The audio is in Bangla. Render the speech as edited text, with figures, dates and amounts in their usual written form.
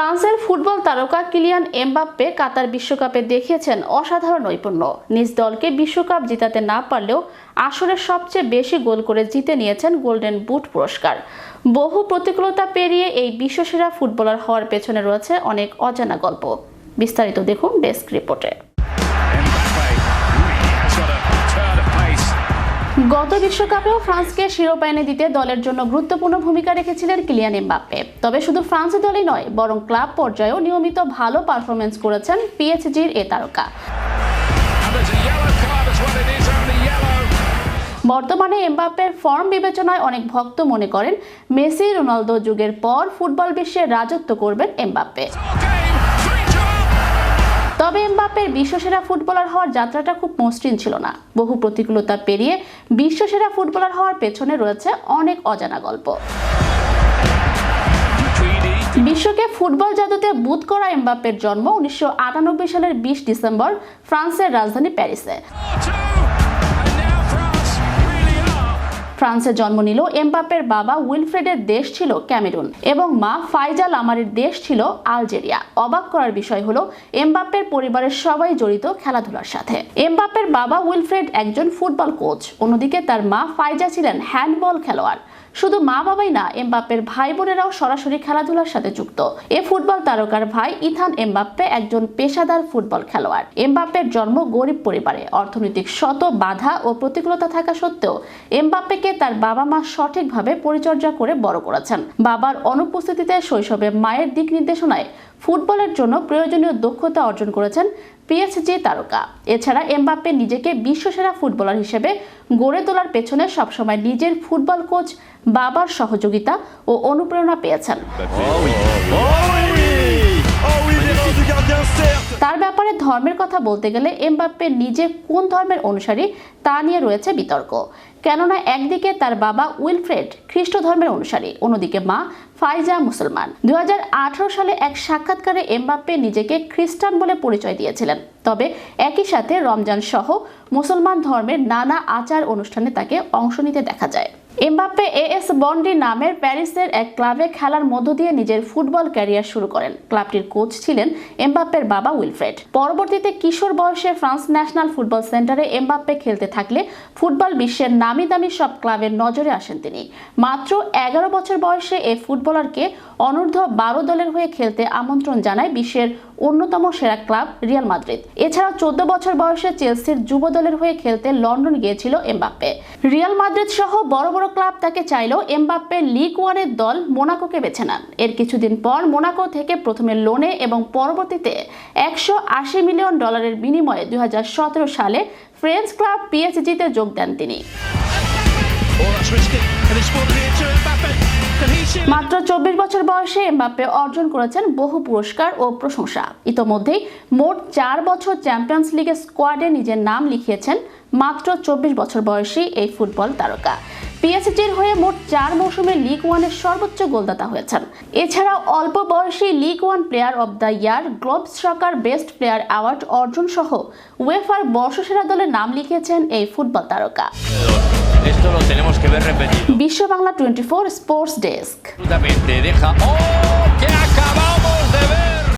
ফ্রান্সের ফুটবল তারকা কিলিয়ান এমবাপ্পে কাতার বিশ্বকাপে দেখিয়েছেন অসাধারণ নৈপুণ্য। নিজ দলকে বিশ্বকাপ জিতাতে না পারলেও আসরের সবচেয়ে বেশি গোল করে জিতে নিয়েছেন গোল্ডেন বুট পুরস্কার। বহু প্রতিকূলতা পেরিয়ে এই বিশ্বসেরা ফুটবলার হওয়ার পেছনে রয়েছে অনেক অজানা গল্প। বিস্তারিত দেখুন ডেস্ক রিপোর্টে। গত বিশ্বকাপেও ফ্রান্সকে শিরোপা এনে দিতে দলের জন্য গুরুত্বপূর্ণ ভূমিকা রেখেছিলেন কিলিয়ান এমবাপ্পে। তবে শুধু ফ্রান্সের দলই নয়, বরং ক্লাব পর্যায়েও নিয়মিত ভালো পারফরমেন্স করেছেন পিএসজির এ তারকা। বর্তমানে এমবাপ্পের ফর্ম বিবেচনায় অনেক ভক্ত মনে করেন মেসি রোনালদো যুগের পর ফুটবল বিশ্বে রাজত্ব করবেন এমবাপ্পে। তবে এমবাপ্পের বিশ্বসেরা ফুটবলার হওয়ার যাত্রাটা খুব মসৃণ ছিল না। বহু প্রতিকূলতা পেরিয়ে বিশ্বসেরা ফুটবলার হওয়ার পেছনে রয়েছে অনেক অজানা গল্প। বিশ্বকে ফুটবল জাদুতে বুঁদ করা এমবাপ্পের জন্ম 1998 সালের 20 ডিসেম্বর ফ্রান্সের রাজধানী প্যারিসে। ফ্রান্সে জন্ম নিল এমবাপ্পের বাবা উইলফ্রেডের দেশ ছিল ক্যামেরুন এবং মা ফাইজা লামারির দেশ ছিল আলজেরিয়া। অবাক করার বিষয় হলো এমবাপ্পের পরিবারের সবাই জড়িত খেলাধুলার সাথে। এমবাপ্পের বাবা উইলফ্রেড একজন ফুটবল কোচ, অন্যদিকে তার মা ফাইজা ছিলেন হ্যান্ডবল খেলোয়াড়। শুধু মা বাবাই না, এমবাপ্পের ভাই বোনেরাও সরাসরি খেলাধুলার সাথে যুক্ত। এ ফুটবল তারকার ভাই ইথান এমবাপ্পে একজন পেশাদার ফুটবল খেলোয়াড়। এমবাপ্পের জন্ম গরিব পরিবারে। অর্থনৈতিক শত বাধা ও প্রতিকূলতা থাকা সত্ত্বেও এমবাপ্পেকে তার বাবা মা সঠিকভাবে পরিচর্যা করে বড় করেছেন। বাবার অনুপস্থিতিতে শৈশবে মায়ের দিক নির্দেশনায় ফুটবলের জন্য প্রয়োজনীয় দক্ষতা অর্জন করেছেন পিএসজি তারকা। এছাড়া এমবাপ্পে নিজেকে বিশ্বসেরা ফুটবলার হিসেবে গড়ে তোলার পেছনে সবসময় নিজের ফুটবল কোচ বাবার সহযোগিতা ও অনুপ্রেরণা পেয়েছেন। তার ব্যাপারে ধর্মের কথা বলতে গেলে এমবাপ্পে নিজে কোন ধর্মের অনুসারী তা নিয়ে রয়েছে বিতর্ক। কেননা একদিকে তার বাবা উইলফ্রেড খ্রিস্ট ধর্মের অনুসারী, অন্যদিকে মা ফাইজা মুসলমান। 2018 সালে এক সাক্ষাৎকারে এমবাপ্পে নিজেকে খ্রিস্টান বলে পরিচয় দিয়েছিলেন। তবে একই সাথে রমজান সহ মুসলমান ধর্মের নানা আচার অনুষ্ঠানে তাকে অংশ নিতে দেখা যায়। এমবাপ্পে এএস বন্ডি নামের প্যারিসের এক ক্লাবে খেলার মধ্য দিয়ে নিজের ফুটবল ক্যারিয়ার শুরু করেন। ক্লাবটির কোচ ছিলেন এমবাপ্পের বাবা উইলফ্রেড। পরবর্তীতে কিশোর বয়সে ফ্রান্স ন্যাশনাল ফুটবল সেন্টারে এমবাপ্পে খেলতে থাকলে ফুটবল বিশ্বের নামি দামি সব ক্লাবের নজরে আসেন তিনি। মাত্র 11 বছর বয়সে এই ফুটবলারকে অনূর্ধ্ব 12 দলের হয়ে খেলতে আমন্ত্রণ জানায় বিশ্বের অন্যতম সেরা ক্লাব রিয়াল মাদ্রিদ। এছাড়াও 14 বছর বয়সে চেলসির যুব দলের হয়ে খেলতে লন্ডন গিয়েছিল এমবাপ্পে। রিয়াল মাদ্রিদ সহ বড় বড় ক্লাব তাকে চাইলেও এমবাপ্পে লিগ ওয়ানের দল মোনাকোকে বেছে নেন। এর কিছুদিন পর মোনাকো থেকে প্রথমে লোনে এবং পরবর্তীতে $180 মিলিয়ন বিনিময়ে 2017 সালে ফ্রেঞ্চ ক্লাব পিএসজিতে যোগ দেন তিনি। মাত্র 24 বছর বয়সে এমবাপ্পে অর্জন করেছেন বহু পুরস্কার ও প্রশংসা। ইতোমধ্যেই মোট 4 বছর চ্যাম্পিয়ন্স লিগের স্কোয়াডে নিজের নাম লিখিয়েছেন মাত্র 24 বছর বয়সী এই ফুটবল তারকা। পিএসজির হয়ে মোট 4 মৌসুমে লিগ ওয়ানের সর্বোচ্চ গোলদাতা হয়েছেন। এছাড়াও অল্প বয়সী league one player of the year, Globes soccer best player award অর্জন সহ উয়েফার বর্ষসেরা দলে নাম লিখিয়েছেন এই ফুটবল তারকা। বিশ্ব বাংলা 24 স্পোর্টস ডেস্ক।